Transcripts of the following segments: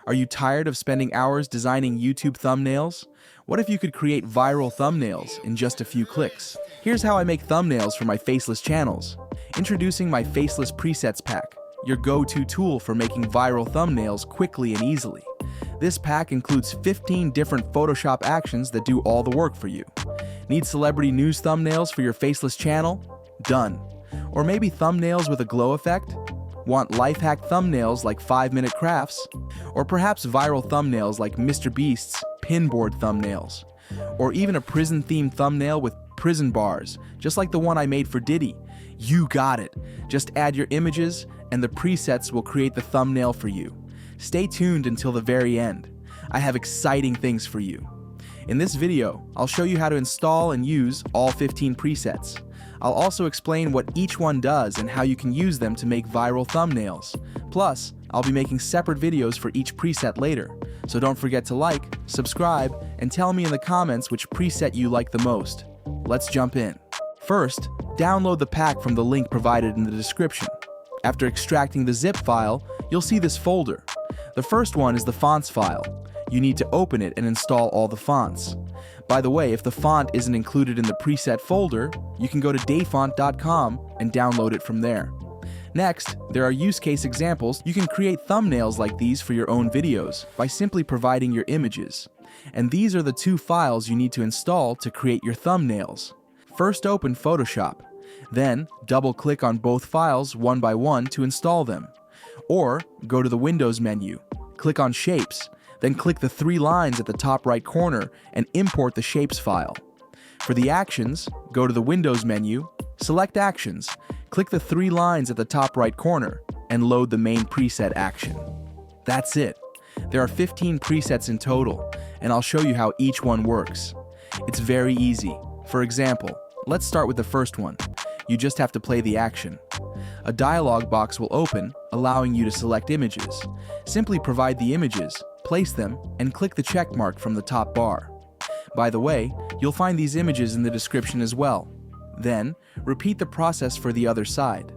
Are you tired of spending hours designing YouTube thumbnails? What if you could create viral thumbnails in just a few clicks? Here's how I make thumbnails for my faceless channels. Introducing my Faceless Presets Pack, your go-to tool for making viral thumbnails quickly and easily. This pack includes 15 different Photoshop actions that do all the work for you. Need celebrity news thumbnails for your faceless channel? Done. Or maybe thumbnails with a glow effect? Want life hack thumbnails like 5-minute crafts? Or perhaps viral thumbnails like MrBeast's Pinboard thumbnails? Or even a prison-themed thumbnail with prison bars, just like the one I made for Diddy? You got it! Just add your images, and the presets will create the thumbnail for you. Stay tuned until the very end. I have exciting things for you. In this video, I'll show you how to install and use all 15 presets. I'll also explain what each one does and how you can use them to make viral thumbnails. Plus, I'll be making separate videos for each preset later, so don't forget to like, subscribe, and tell me in the comments which preset you like the most. Let's jump in. First, download the pack from the link provided in the description. After extracting the zip file, you'll see this folder. The first one is the fonts file. You need to open it and install all the fonts. By the way, if the font isn't included in the preset folder, you can go to dayfont.com and download it from there. Next, there are use case examples. You can create thumbnails like these for your own videos by simply providing your images. And these are the two files you need to install to create your thumbnails. First, open Photoshop. Then, double-click on both files one by one to install them. Or, go to the Windows menu, click on Shapes, then click the 3 lines at the top right corner and import the Shapes file. For the actions, go to the Windows menu, select Actions, click the 3 lines at the top right corner, and load the main preset action. That's it. There are 15 presets in total, and I'll show you how each one works. It's very easy. For example, let's start with the first one. You just have to play the action. A dialog box will open, allowing you to select images. Simply provide the images, place them, and click the check mark from the top bar. By the way, you'll find these images in the description as well. Then, repeat the process for the other side.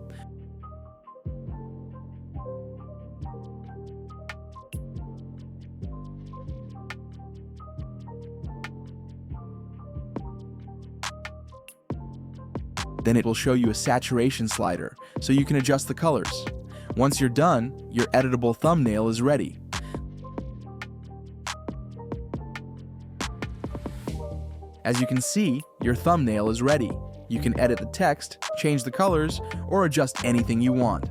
Then it will show you a saturation slider, so you can adjust the colors. Once you're done, your editable thumbnail is ready. As you can see, your thumbnail is ready. You can edit the text, change the colors, or adjust anything you want.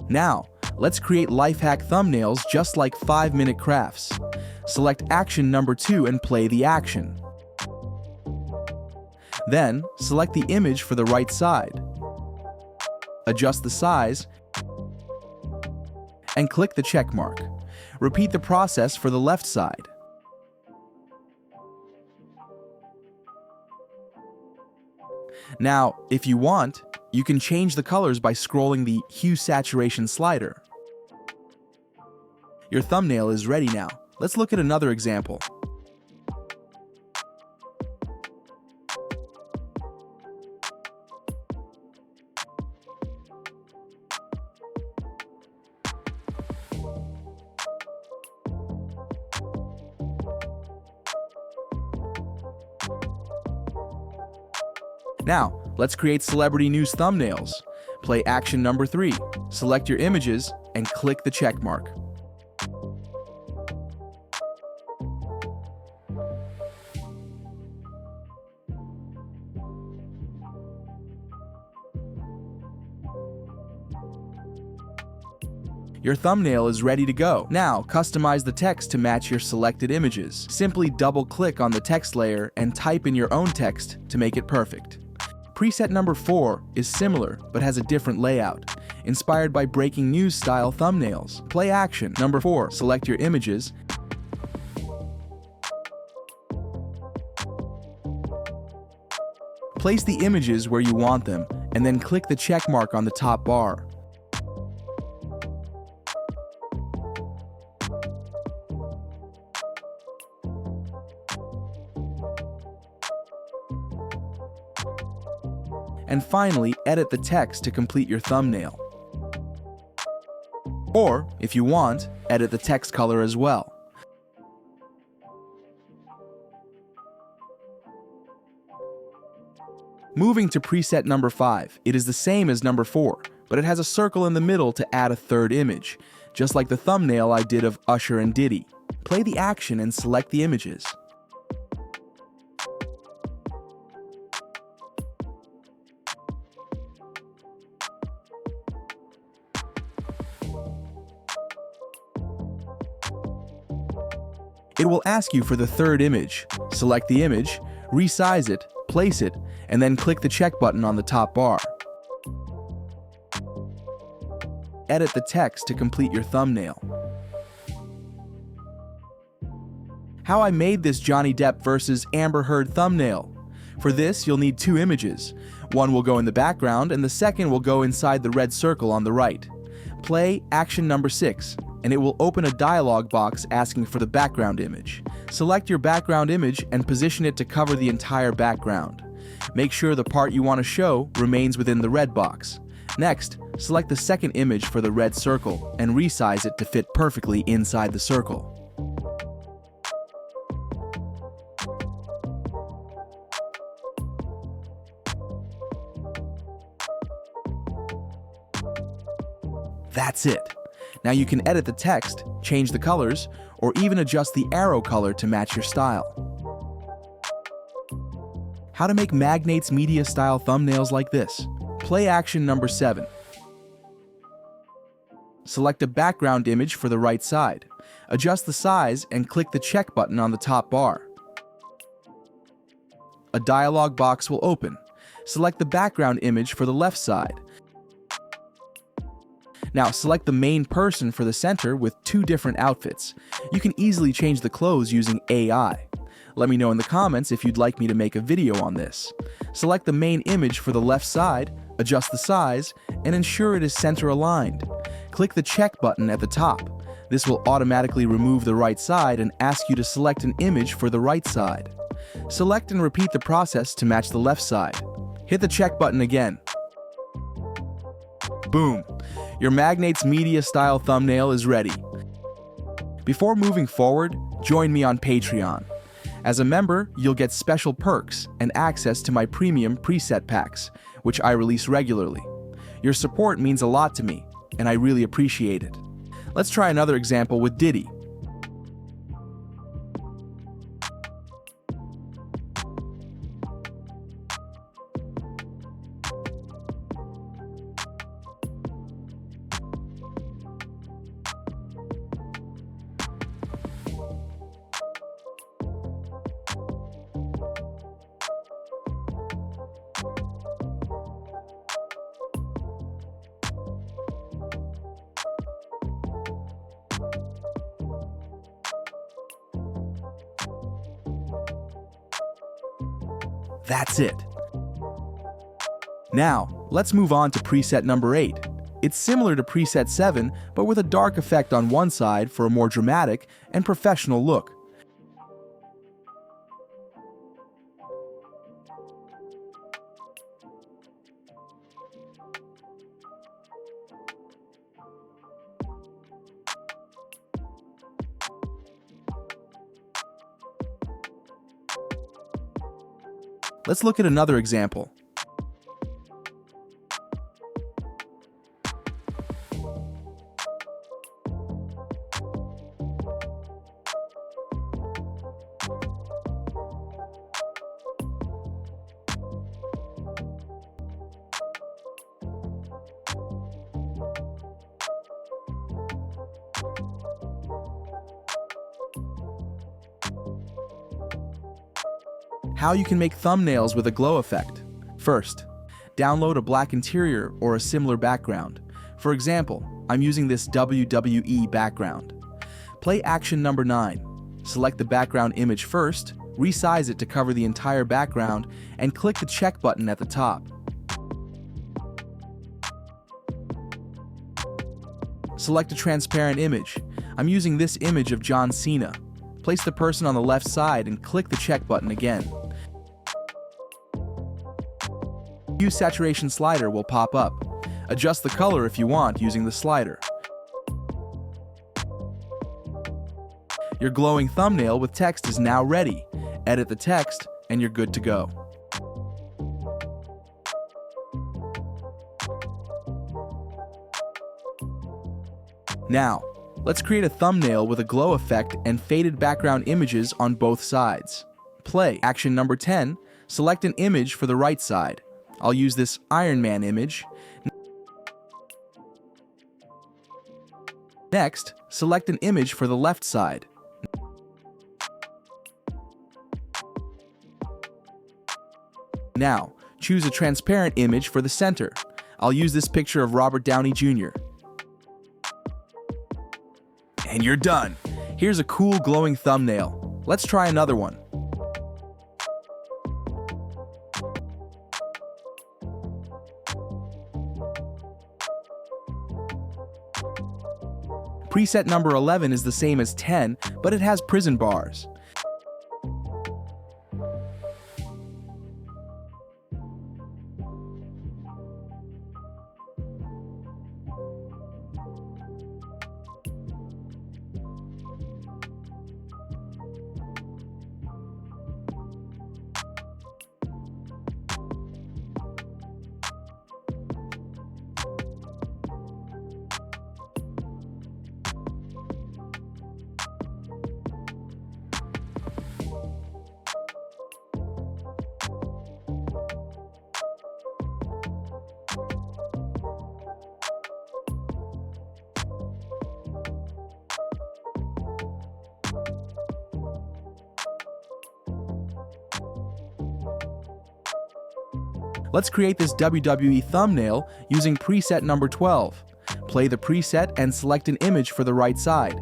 Now, let's create life hack thumbnails just like 5-minute crafts. Select action number 2 and play the action. Then, select the image for the right side. Adjust the size, and click the check mark. Repeat the process for the left side. Now, if you want, you can change the colors by scrolling the Hue Saturation slider. Your thumbnail is ready now. Let's look at another example. Now, let's create celebrity news thumbnails. Play action number 3, select your images, and click the check mark. Your thumbnail is ready to go. Now, customize the text to match your selected images. Simply double-click on the text layer and type in your own text to make it perfect. Preset number 4 is similar, but has a different layout, inspired by breaking news style thumbnails. Play action number 4, select your images, place the images where you want them, and then click the check mark on the top bar. And finally, edit the text to complete your thumbnail. Or, if you want, edit the text color as well. Moving to preset number 5, it is the same as number 4, but it has a circle in the middle to add a third image, just like the thumbnail I did of Usher and Diddy. Play the action and select the images. It will ask you for the third image. Select the image, resize it, place it, and then click the check button on the top bar. Edit the text to complete your thumbnail. How I made this Johnny Depp versus Amber Heard thumbnail. For this, you'll need 2 images. One will go in the background and the second will go inside the red circle on the right. Play action number 6, and it will open a dialog box asking for the background image. Select your background image and position it to cover the entire background. Make sure the part you want to show remains within the red box. Next, select the second image for the red circle and resize it to fit perfectly inside the circle. That's it. Now you can edit the text, change the colors, or even adjust the arrow color to match your style. How to make Magnate's Media style thumbnails like this. Play action number 7. Select a background image for the right side. Adjust the size and click the check button on the top bar. A dialog box will open. Select the background image for the left side. Now select the main person for the center with 2 different outfits. You can easily change the clothes using AI. Let me know in the comments if you'd like me to make a video on this. Select the main image for the left side, adjust the size, and ensure it is center aligned. Click the check button at the top. This will automatically remove the right side and ask you to select an image for the right side. Select and repeat the process to match the left side. Hit the check button again. Boom! Your Magnate's Media style thumbnail is ready. Before moving forward, join me on Patreon. As a member, you'll get special perks and access to my premium preset packs, which I release regularly. Your support means a lot to me, and I really appreciate it. Let's try another example with Diddy. That's it. Now, let's move on to preset number 8. It's similar to preset 7, but with a dark effect on one side for a more dramatic and professional look. Let's look at another example. How you can make thumbnails with a glow effect. First, download a black interior or a similar background. For example, I'm using this WWE background. Play action number 9. Select the background image first, resize it to cover the entire background, and click the check button at the top. Select a transparent image. I'm using this image of John Cena. Place the person on the left side and click the check button again. Hue saturation slider will pop up. Adjust the color if you want using the slider. Your glowing thumbnail with text is now ready. Edit the text, and you're good to go. Now, let's create a thumbnail with a glow effect and faded background images on both sides. Play. Action number 10. Select an image for the right side. I'll use this Iron Man image. Next, select an image for the left side. Now, choose a transparent image for the center. I'll use this picture of Robert Downey Jr. And you're done! Here's a cool glowing thumbnail. Let's try another one. Preset number 11 is the same as 10, but it has prison bars. Let's create this WWE thumbnail using preset number 12. Play the preset and select an image for the right side.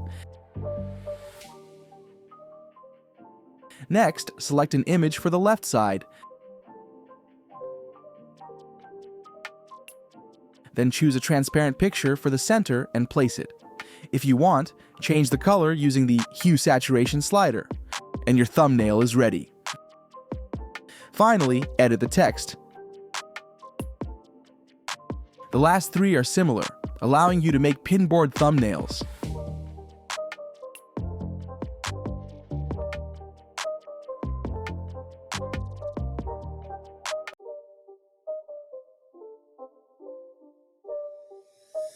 Next, select an image for the left side. Then choose a transparent picture for the center and place it. If you want, change the color using the hue saturation slider. And your thumbnail is ready. Finally, edit the text. The last three are similar, allowing you to make pinboard thumbnails.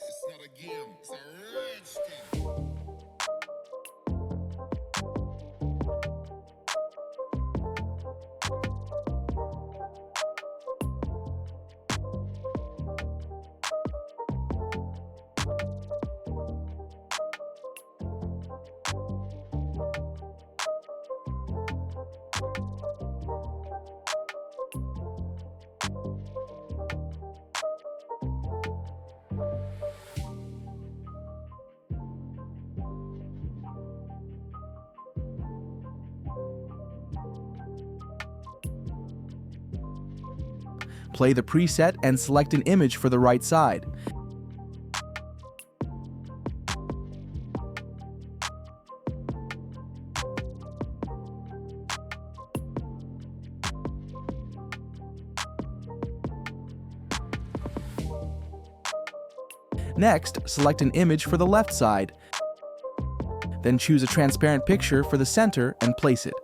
It's not a game, it's a rich thing. Play the preset and select an image for the right side. Next, select an image for the left side. Then choose a transparent picture for the center and place it.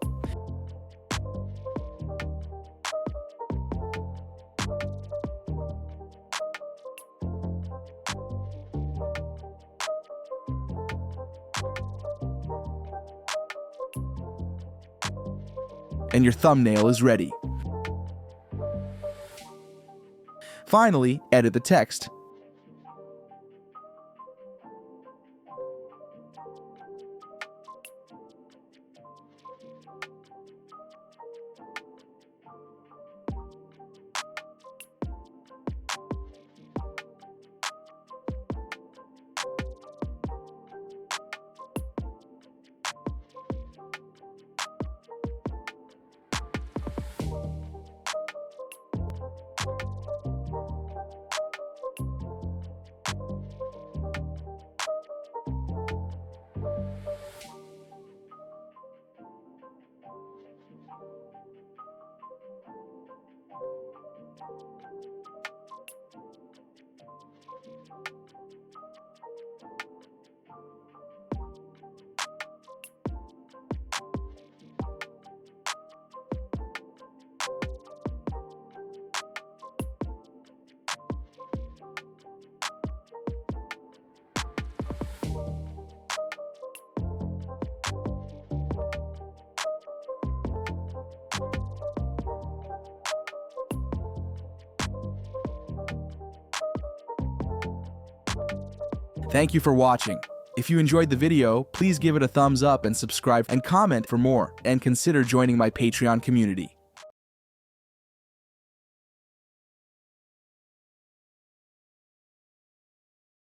And your thumbnail is ready. Finally, edit the text. Thank you for watching. If you enjoyed the video, please give it a thumbs up and subscribe and comment for more, and consider joining my Patreon community.